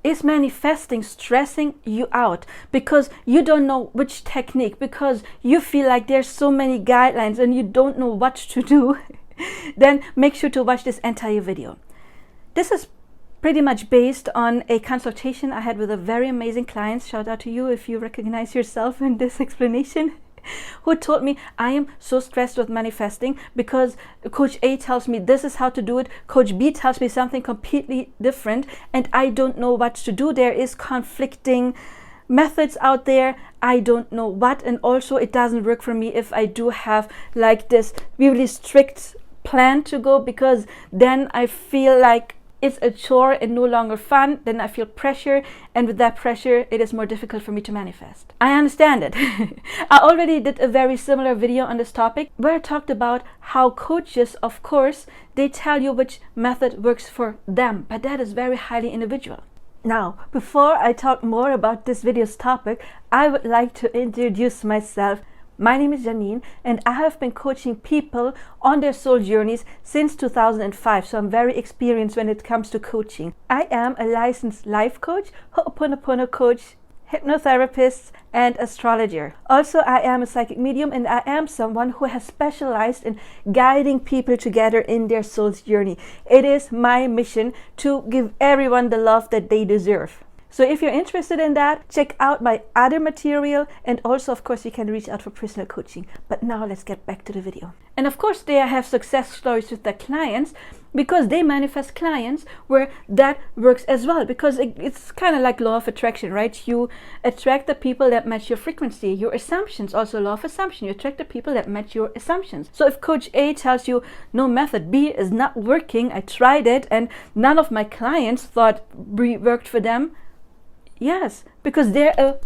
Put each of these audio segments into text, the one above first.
Is manifesting stressing you out because you don't know which technique, because you feel like there's so many guidelines and you don't know what to do, then make sure to watch this entire video. This is pretty much based on a consultation I had with a very amazing client. Shout out to you if you recognize yourself in this explanation. Who told me, I am so stressed with manifesting because Coach A tells me this is how to do it, Coach B tells me something completely different, and I don't know what to do. There is conflicting methods out there. I don't know what, and also it doesn't work for me if I do have like this really strict plan to go, because then I feel like it's a chore and no longer fun. Then I feel pressure, and with that pressure it is more difficult for me to manifest. I understand it. I already did a very similar video on this topic where I talked about how coaches, of course, they tell you which method works for them, but that is very highly individual. Now, before I talk more about this video's topic, I would like to introduce myself. My name is Janine, and I have been coaching people on their soul journeys since 2005, so I'm very experienced when it comes to coaching. I am a licensed life coach, Ho'oponopono coach, hypnotherapist, and astrologer. Also, I am a psychic medium, and I am someone who has specialized in guiding people together in their soul's journey. It is my mission to give everyone the love that they deserve. So if you're interested in that, check out my other material, and also of course you can reach out for personal coaching. But now let's get back to the video. And of course they have success stories with their clients because they manifest clients where that works as well, because it's kind of like law of attraction, right? You attract the people that match your frequency, your assumptions. Also law of assumption, you attract the people that match your assumptions. So if Coach A tells you no, method B is not working, I tried it and none of my clients thought B worked for them, yes, because they're a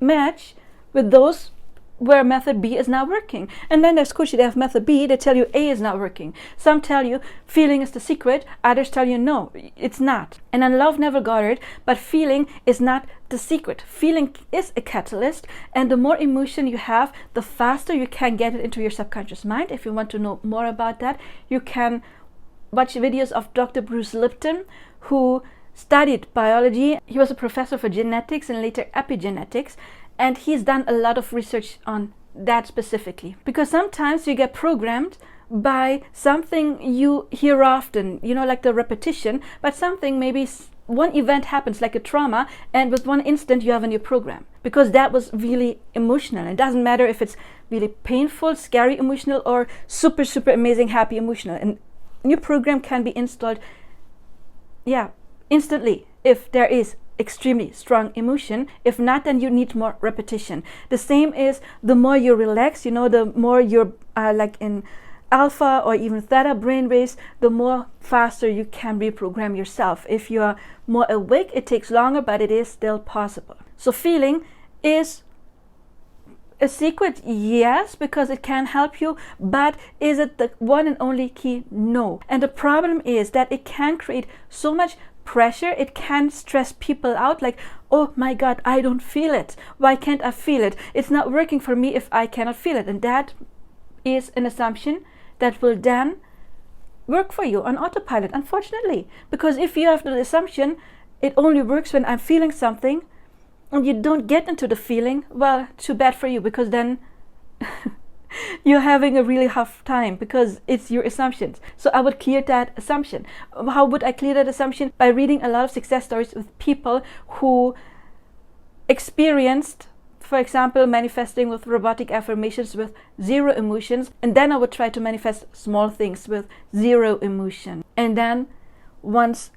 match with those where method B is not working. And then there's coaches that have method B, they tell you A is not working. Some tell you feeling is the secret, others tell you no, it's not. And then love never got it, but feeling is not the secret. Feeling is a catalyst, and the more emotion you have, the faster you can get it into your subconscious mind. If you want to know more about that, you can watch videos of Dr. Bruce Lipton, who studied biology. He was a professor for genetics and later epigenetics, and he's done a lot of research on that specifically. Because sometimes you get programmed by something you hear often, you know, like the repetition, but something, maybe one event happens like a trauma, and with one instant you have a new program because that was really emotional. It doesn't matter if it's really painful, scary emotional, or super amazing happy emotional. And new program can be installed, instantly if there is extremely strong emotion. If not, then you need more repetition. The same is the more you relax, you know, the more you're like in alpha or even theta brainwaves, the more faster you can reprogram yourself. If you are more awake, it takes longer, but it is still possible. So feeling is a secret, yes, because it can help you, but is it the one and only key? No. And the problem is that it can create so much pressure. It can stress people out, like, oh my God, I don't feel it. Why can't I feel it? It's not working for me if I cannot feel it. And that is an assumption that will then work for you on autopilot, unfortunately. Because if you have the assumption it only works when I'm feeling something, and you don't get into the feeling, well, too bad for you, because then you're having a really tough time because it's your assumptions. So I would clear that assumption. How would I clear that assumption? By reading a lot of success stories with people who experienced, for example, manifesting with robotic affirmations with zero emotions, and then I would try to manifest small things with zero emotion. And then once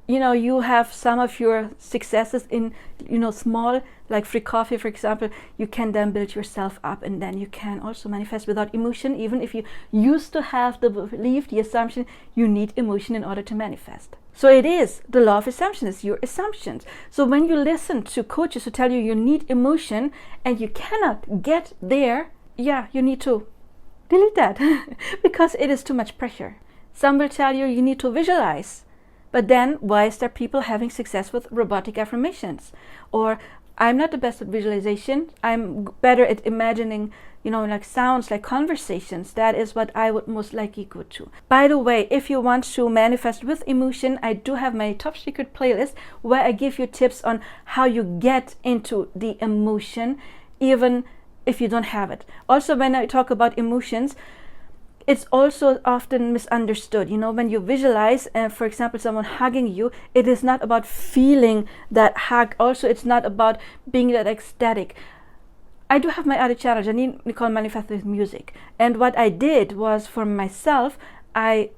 you have some of your successes in, small, like free coffee, for example, you can then build yourself up, and then you can also manifest without emotion, even if you used to have the belief, the assumption, you need emotion in order to manifest. So it is the law of assumptions, your assumptions. So when you listen to coaches who tell you you need emotion and you cannot get there, you need to delete that because it is too much pressure. Some will tell you need to visualize. But then why is there people having success with robotic affirmations? Or I'm not the best at visualization. I'm better at imagining, like sounds, like conversations. That is what I would most likely go to. By the way, if you want to manifest with emotion, I do have my top secret playlist where I give you tips on how you get into the emotion, even if you don't have it. Also, when I talk about emotions, it's also often misunderstood. When you visualize, for example, someone hugging you, it is not about feeling that hug. Also, it's not about being that ecstatic. I do have my other channel, Janine, Nicole Manifest with Music. And what I did was, for myself, I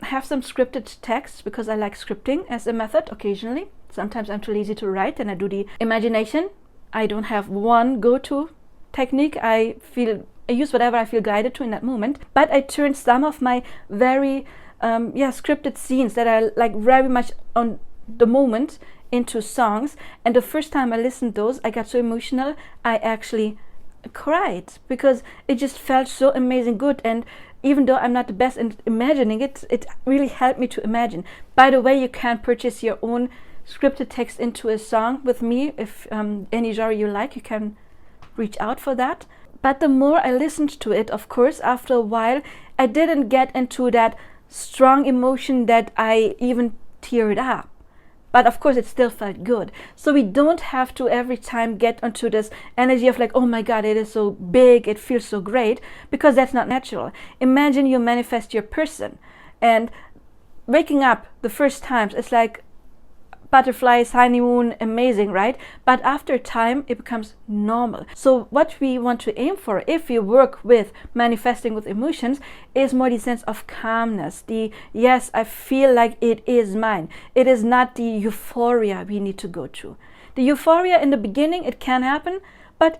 have some scripted text because I like scripting as a method occasionally. Sometimes I'm too lazy to write and I do the imagination. I don't have one go-to technique. I use whatever I feel guided to in that moment, but I turned some of my very scripted scenes that are like very much on the moment into songs. And the first time I listened to those, I got so emotional, I actually cried because it just felt so amazing good. And even though I'm not the best in imagining it, it really helped me to imagine. By the way, you can purchase your own scripted text into a song with me. If any genre you like, you can reach out for that. But the more I listened to it, of course, after a while, I didn't get into that strong emotion that I even teared up. But of course, it still felt good. So we don't have to every time get onto this energy of like, oh my God, it is so big, it feels so great, because that's not natural. Imagine you manifest your person, and waking up the first times, it's like butterflies, honeymoon, amazing, right? But after time, it becomes normal. So what we want to aim for, if we work with manifesting with emotions, is more the sense of calmness. Yes, I feel like it is mine. It is not the euphoria we need to go to. The euphoria in the beginning, it can happen, but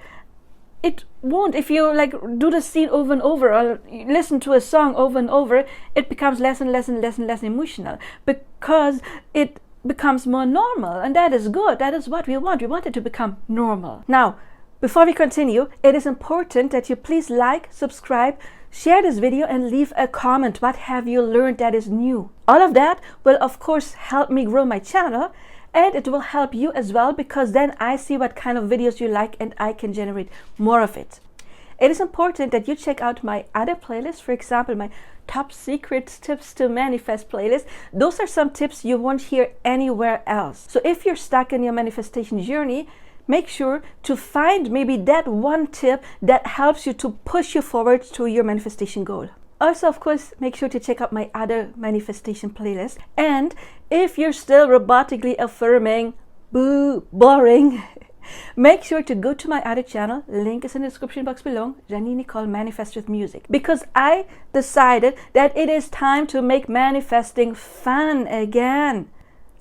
it won't. If you like do the scene over and over, or listen to a song over and over, it becomes less and less and less and less emotional, because it becomes more normal, and that is good. That is what we want. We want it to become normal. Now, before we continue, it is important that you please like, subscribe, share this video, and leave a comment. What have you learned that is new? All of that will, of course, help me grow my channel, and it will help you as well, because then I see what kind of videos you like and I can generate more of it. It is important that you check out my other playlists, for example, my top secret tips to manifest playlist. Those are some tips you won't hear anywhere else. So if you're stuck in your manifestation journey, make sure to find maybe that one tip that helps you to push you forward to your manifestation goal. Also, of course, make sure to check out my other manifestation playlist. And if you're still robotically affirming, boo, boring, make sure to go to my other channel. Link is in the description box below. Janine Nicole Manifest with Music. Because I decided that it is time to make manifesting fun again.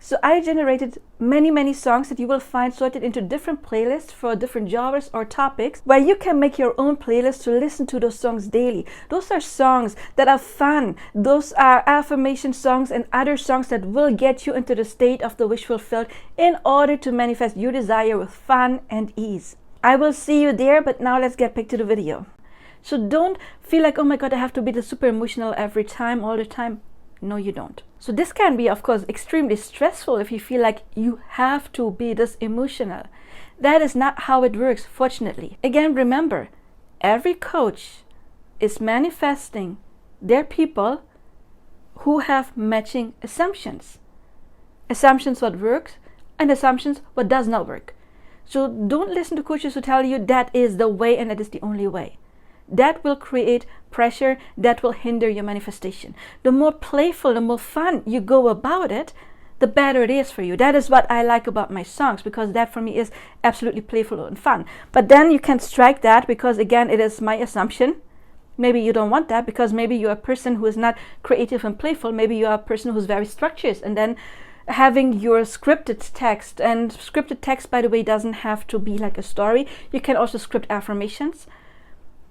So I generated many songs that you will find sorted into different playlists for different genres or topics, where you can make your own playlist to listen to those songs daily. Those are songs that are fun. Those are affirmation songs and other songs that will get you into the state of the wish fulfilled in order to manifest your desire with fun and ease. I will see you there, but now let's get back to the video. So don't feel like, oh my God, I have to be the super emotional every time, all the time. No, you don't. So this can be, of course, extremely stressful if you feel like you have to be this emotional. That is not how it works, fortunately. Again, remember, every coach is manifesting their people who have matching assumptions. Assumptions what works and assumptions what does not work. So don't listen to coaches who tell you that is the way and that is the only way. That will create pressure, that will hinder your manifestation. The more playful, the more fun you go about it, the better it is for you. That is what I like about my songs, because that for me is absolutely playful and fun. But then you can strike that, because again, it is my assumption. Maybe you don't want that, because maybe you're a person who is not creative and playful. Maybe you are a person who's very structured, and then having your scripted text. And scripted text, by the way, doesn't have to be like a story. You can also script affirmations.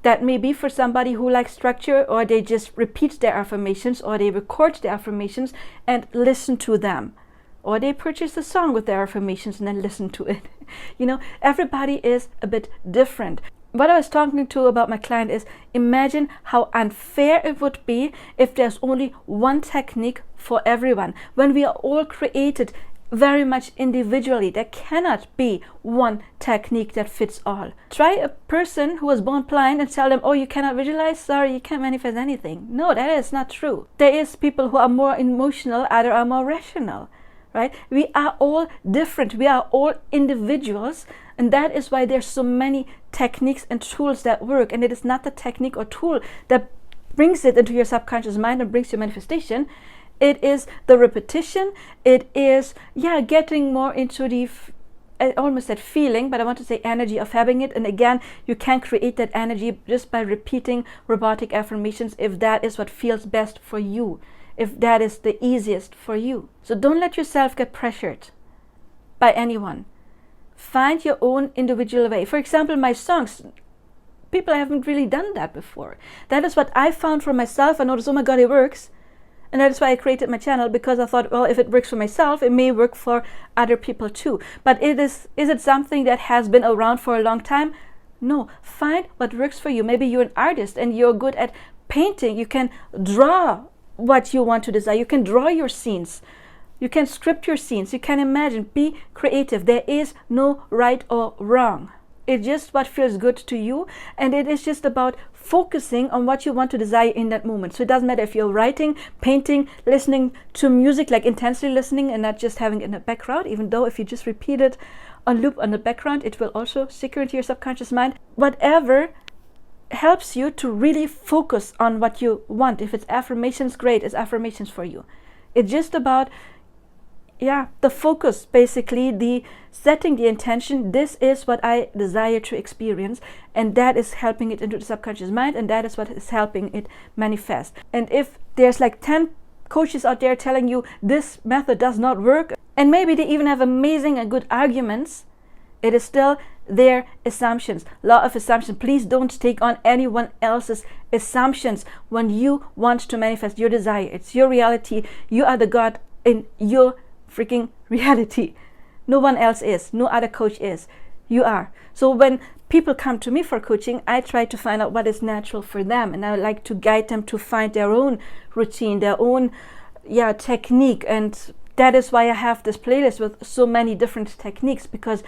That may be for somebody who likes structure, or they just repeat their affirmations, or they record their affirmations and listen to them, or they purchase a song with their affirmations and then listen to it. Everybody is a bit different. What I was talking to about my client is, imagine how unfair it would be if there's only one technique for everyone, when we are all created very much individually. There cannot be one technique that fits all. Try a person who was born blind and tell them, oh, you cannot visualize, sorry, you can't manifest anything. No, that is not true. There is people who are more emotional, others are more rational, right? We are all different. We are all individuals, and that is why there's so many techniques and tools that work. And it is not the technique or tool that brings it into your subconscious mind and brings your manifestation. It is the repetition. It is, getting more into the, almost that feeling, but I want to say energy of having it. And again, you can create that energy just by repeating robotic affirmations if that is what feels best for you, if that is the easiest for you. So don't let yourself get pressured by anyone. Find your own individual way. For example, my songs, people haven't really done that before. That is what I found for myself. I noticed, oh my God, it works. And that is why I created my channel, because I thought, well, if it works for myself, it may work for other people too. But is it something that has been around for a long time? No. Find what works for you. Maybe you're an artist and you're good at painting. You can draw what you want to design. You can draw your scenes. You can script your scenes. You can imagine. Be creative. There is no right or wrong. It's just what feels good to you, and it is just about focusing on what you want to desire in that moment. So it doesn't matter if you're writing, painting, listening to music, like intensely listening and not just having it in the background, even though if you just repeat it on loop on the background, it will also secure into your subconscious mind. Whatever helps you to really focus on what you want. If it's affirmations, great, it's affirmations for you. It's just about the focus, basically, the setting the intention. This is what I desire to experience, and that is helping it into the subconscious mind, and that is what is helping it manifest. And if there's like 10 coaches out there telling you this method does not work, and maybe they even have amazing and good arguments, it is still their assumptions. Law of assumption. Please don't take on anyone else's assumptions when you want to manifest your desire. It's your reality. You are the God in your freaking reality. No one else is. No other coach is. You are. So when people come to me for coaching, I try to find out what is natural for them, and I like to guide them to find their own routine, their own technique. And that is why I have this playlist with so many different techniques, because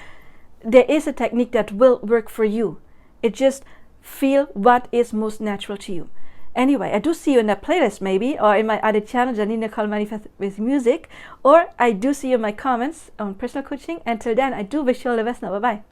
there is a technique that will work for you. It just feel what is most natural to you. Anyway, I do see you in that playlist maybe, or in my other channel, Janine, Nicole Manifest with Music, or I do see you in my comments on personal coaching. Until then, I do wish you all the best now. Bye-bye.